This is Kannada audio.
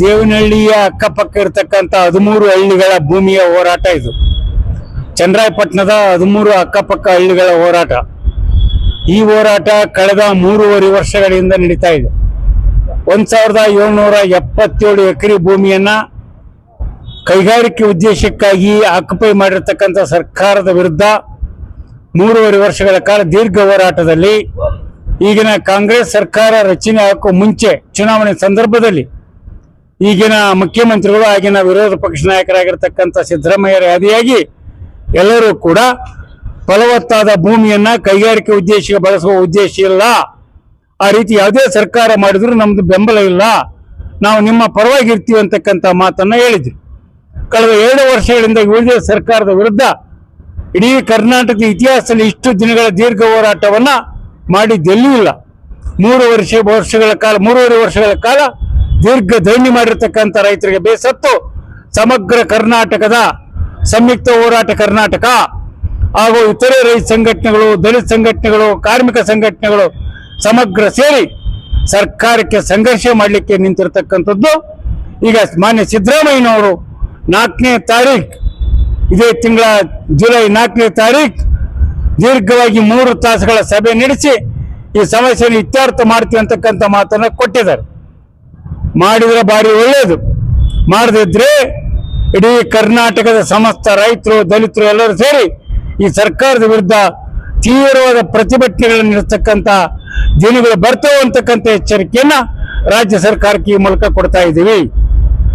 ದೇವನಹಳ್ಳಿಯ ಅಕ್ಕಪಕ್ಕ ಇರತಕ್ಕಂತ 13 ಹಳ್ಳಿಗಳ ಭೂಮಿಯ ಹೋರಾಟ ಇದು. ಚನ್ನರಾಯಪಟ್ಟಣದ 13 ಅಕ್ಕಪಕ್ಕ ಹಳ್ಳಿಗಳ ಹೋರಾಟ. ಈ ಹೋರಾಟ ಕಳೆದ 3.5 ವರ್ಷಗಳಿಂದ ನಡೀತಾ ಇದೆ. 1777 ಎಕರೆ ಭೂಮಿಯನ್ನ ಕೈಗಾರಿಕೆ ಉದ್ದೇಶಕ್ಕಾಗಿ ಆಕ್ಯುಪೈ ಮಾಡಿರ್ತಕ್ಕಂಥ ಸರ್ಕಾರದ ವಿರುದ್ಧ 3.5 ವರ್ಷಗಳ ಕಾಲ ದೀರ್ಘ ಹೋರಾಟದಲ್ಲಿ ಈಗಿನ ಕಾಂಗ್ರೆಸ್ ಸರ್ಕಾರ ರಚನೆ ಹಾಕೋ ಮುಂಚೆ ಚುನಾವಣೆ ಸಂದರ್ಭದಲ್ಲಿ ಈಗಿನ ಮುಖ್ಯಮಂತ್ರಿಗಳು ಆಗಿನ ವಿರೋಧ ಪಕ್ಷ ನಾಯಕರಾಗಿರ್ತಕ್ಕಂಥ ಸಿದ್ದರಾಮಯ್ಯರ ಆದಿಯಾಗಿ ಎಲ್ಲರೂ ಕೂಡ ಫಲವತ್ತಾದ ಭೂಮಿಯನ್ನ ಕೈಗಾರಿಕೆ ಉದ್ದೇಶಕ್ಕೆ ಬಳಸುವ ಉದ್ದೇಶ ಇಲ್ಲ, ಆ ರೀತಿ ಯಾವುದೇ ಸರ್ಕಾರ ಮಾಡಿದ್ರು ನಮ್ದು ಬೆಂಬಲ ಇಲ್ಲ, ನಾವು ನಿಮ್ಮ ಪರವಾಗಿ ಇರ್ತೀವಿ ಅಂತಕ್ಕಂಥ ಮಾತನ್ನ ಹೇಳಿದ್ವಿ. ಕಳೆದ 2 ವರ್ಷಗಳಿಂದ ವಿರೋಧ ಸರ್ಕಾರದ ವಿರುದ್ಧ ಇಡೀ ಕರ್ನಾಟಕದ ಇತಿಹಾಸದಲ್ಲಿ ಇಷ್ಟು ದಿನಗಳ ದೀರ್ಘ ಹೋರಾಟವನ್ನ ಮಾಡಿದ್ದೆಲ್ಲೂ ಇಲ್ಲ. 3.5 ವರ್ಷಗಳ ಕಾಲ ದೀರ್ಘ ಧರಣಿ ಮಾಡಿರ್ತಕ್ಕಂಥ ರೈತರಿಗೆ ಬೇಸತ್ತು ಸಮಗ್ರ ಕರ್ನಾಟಕದ ಸಂಯುಕ್ತ ಹೋರಾಟ ಕರ್ನಾಟಕ ಹಾಗೂ ಇತರೆ ರೈತ ಸಂಘಟನೆಗಳು, ದಲಿತ ಸಂಘಟನೆಗಳು, ಕಾರ್ಮಿಕ ಸಂಘಟನೆಗಳು ಸಮಗ್ರ ಸೇರಿ ಸರ್ಕಾರಕ್ಕೆ ಸಂಘರ್ಷ ಮಾಡಲಿಕ್ಕೆ ನಿಂತಿರತಕ್ಕಂಥದ್ದು. ಈಗ ಮಾನ್ಯ ಸಿದ್ದರಾಮಯ್ಯನವರು 4ನೇ ತಾರೀಕು ಇದೇ ತಿಂಗಳ ಜುಲೈ 4ನೇ ತಾರೀಕು ದೀರ್ಘವಾಗಿ 3 ತಾಸುಗಳ ಸಭೆ ನಡೆಸಿ ಈ ಸಮಸ್ಯೆಯನ್ನು ಇತ್ಯರ್ಥ ಮಾಡ್ತೀವಿ ಅಂತಕ್ಕಂಥ ಮಾತನ್ನ ಕೊಟ್ಟಿದ್ದಾರೆ. ಮಾಡಿದ್ರೆ ಭಾರಿ ಒಳ್ಳೆಯದು, ಮಾಡದಿದ್ರೆ ಇಡೀ ಕರ್ನಾಟಕದ ಸಮಸ್ತ ರೈತರು, ದಲಿತರು ಎಲ್ಲರೂ ಸೇರಿ ಈ ಸರ್ಕಾರದ ವಿರುದ್ಧ ತೀವ್ರವಾದ ಪ್ರತಿಭಟನೆಗಳನ್ನು ನಡೆಸತಕ್ಕಂಥ ದಿನಗಳು ಬರ್ತವೆ ಅಂತಕ್ಕಂಥ ಎಚ್ಚರಿಕೆಯನ್ನ ರಾಜ್ಯ ಸರ್ಕಾರಕ್ಕೆ ಈ ಮೂಲಕ ಕೊಡ್ತಾ ಇದ್ದೀವಿ.